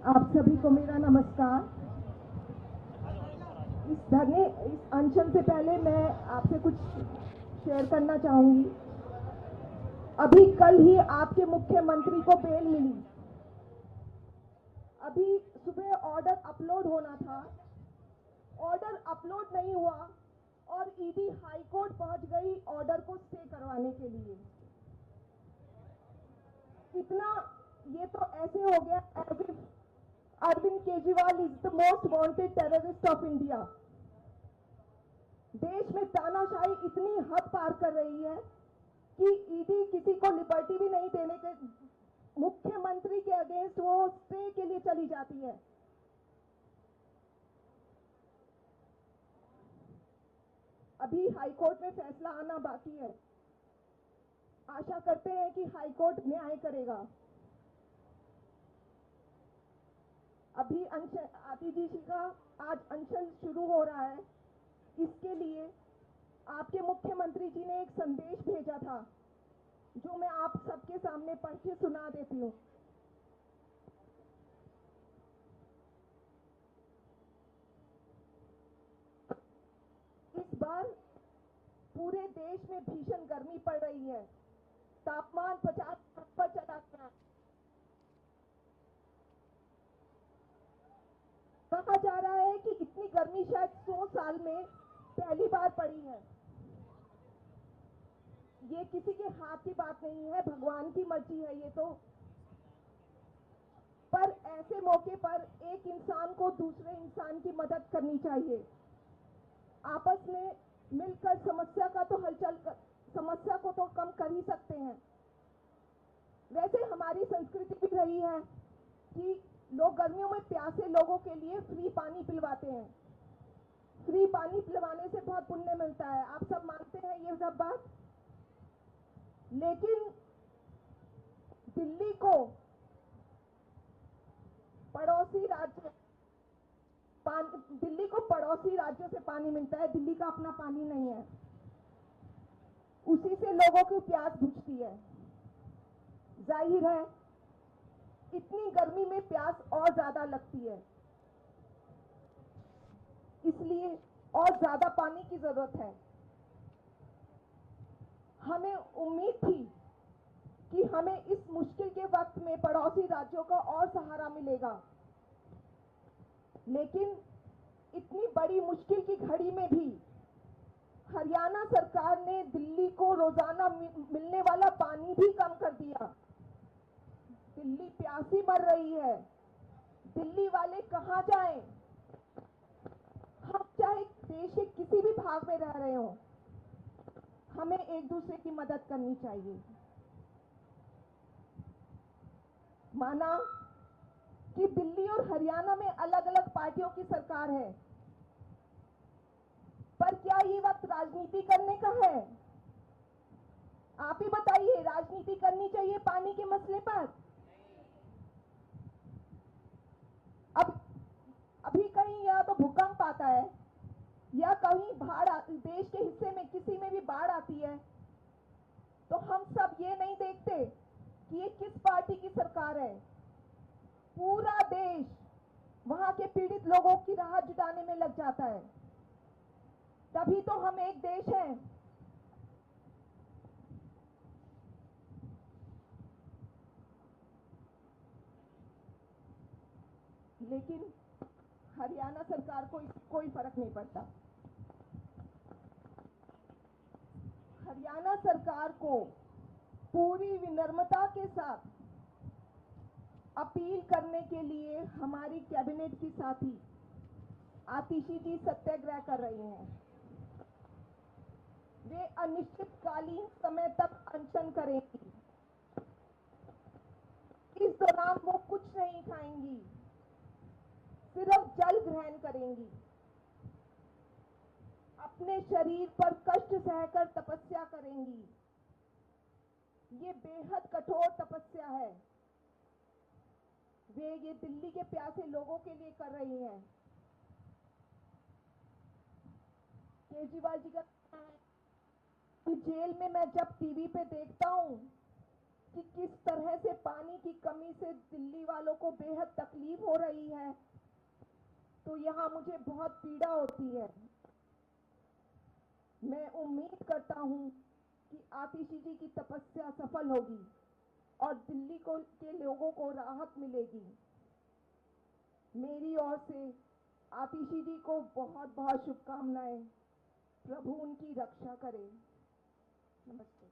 आप सभी को मेरा नमस्कार। इस अनशन से पहले मैं आपसे कुछ शेयर करना चाहूंगी। अभी कल ही आपके मुख्यमंत्री को बेल मिली। अभी सुबह ऑर्डर अपलोड होना था, ऑर्डर अपलोड नहीं हुआ और ईडी हाई कोर्ट पहुंच गई ऑर्डर को स्टे करवाने के लिए। इतना ये तो ऐसे हो गया as if Arvind Kejriwal is the most wanted terrorist of India. देश में तानाशाही इतनी हद पार कर रही है कि ईडी किसी को लिबर्टी भी नहीं देने के मुख्यमंत्री के अगेंस्ट वो स्टे के लिए चली जाती है। अभी हाईकोर्ट में फैसला आना बाकी है। आशा करते हैं कि हाईकोर्ट न्याय करेगा। अभी आतिजी जी का आज अनशन शुरू हो रहा है। इसके लिए आपके मुख्यमंत्री जी ने एक संदेश भेजा था जो मैं आप सबके सामने पढ़ के सुना देती हूँ। इस बार पूरे देश में भीषण गर्मी पड़ रही है। तापमान 50 पर चला गया। कहा जा रहा है कि इतनी गर्मी शायद 100 साल में पहली बार पड़ी है। ये किसी के हाथ की बात नहीं है, भगवान की मर्जी है ये तो। पर ऐसे मौके पर एक इंसान को दूसरे इंसान की मदद करनी चाहिए। आपस में मिलकर समस्या को तो कम कर ही सकते हैं। वैसे हमारी संस्कृति भी रही है कि लोग गर्मियों में प्यासे लोगों के लिए फ्री पानी पिलवाते हैं। फ्री पानी पिलवाने से बहुत पुण्य मिलता है, आप सब मानते हैं ये सब बात। लेकिन दिल्ली को पड़ोसी राज्यों से पानी मिलता है, दिल्ली का अपना पानी नहीं है। उसी से लोगों की प्यास बुझती है। जाहिर है इतनी गर्मी में प्यास और ज्यादा लगती है, इसलिए और ज्यादा पानी की जरूरत है। हमें उम्मीद थी कि हमें इस मुश्किल के वक्त में पड़ोसी राज्यों का और सहारा मिलेगा, लेकिन इतनी बड़ी मुश्किल की घड़ी में भी हरियाणा सरकार ने दिल्ली को रोजाना मिलने वाला पानी भी कम कर दिया। दिल्ली प्यासी मर रही है। दिल्ली वाले कहां जाएं? हम चाहे देश के किसी भी भाग में रह रहे हो, हमें एक दूसरे की मदद करनी चाहिए। माना कि दिल्ली और हरियाणा में अलग अलग पार्टियों की सरकार है, पर क्या ये वक्त राजनीति करने का है? आप ही बताइए, राजनीति करनी चाहिए पानी के मसले पर? अब अभी कहीं या तो भूकंप आता है या कहीं देश के हिस्से में किसी में भी बाढ़ आती है, तो हम सब ये नहीं देखते कि ये किस पार्टी की सरकार है। पूरा देश वहां के पीड़ित लोगों की राहत जुटाने में लग जाता है। तभी तो हम एक देश हैं। लेकिन हरियाणा सरकार को कोई फर्क नहीं पड़ता। हरियाणा सरकार को पूरी विनम्रता के साथ अपील करने के लिए हमारी कैबिनेट की साथी आतिशी जी सत्याग्रह कर रही हैं। वे अनिश्चितकालीन समय तक अनशन करेंगी। इस दौरान वो कुछ नहीं खाएंगी, सिर्फ जल ग्रहण करेंगी। अपने शरीर पर कष्ट सहकर तपस्या करेंगी। ये बेहद कठोर तपस्या है। वे ये दिल्ली के प्यासे लोगों के लिए कर रही हैं। केजरीवाल जी का कहना है कि जेल में मैं जब टीवी पे देखता हूं कि किस तरह से पानी की कमी से दिल्ली वालों को बेहद तकलीफ हो रही है, तो यहाँ मुझे बहुत पीड़ा होती है। मैं उम्मीद करता हूँ कि आतिशी जी की तपस्या सफल होगी और दिल्ली के लोगों को राहत मिलेगी। मेरी ओर से आतिशी जी को बहुत बहुत शुभकामनाएं। प्रभु उनकी रक्षा करे। नमस्ते।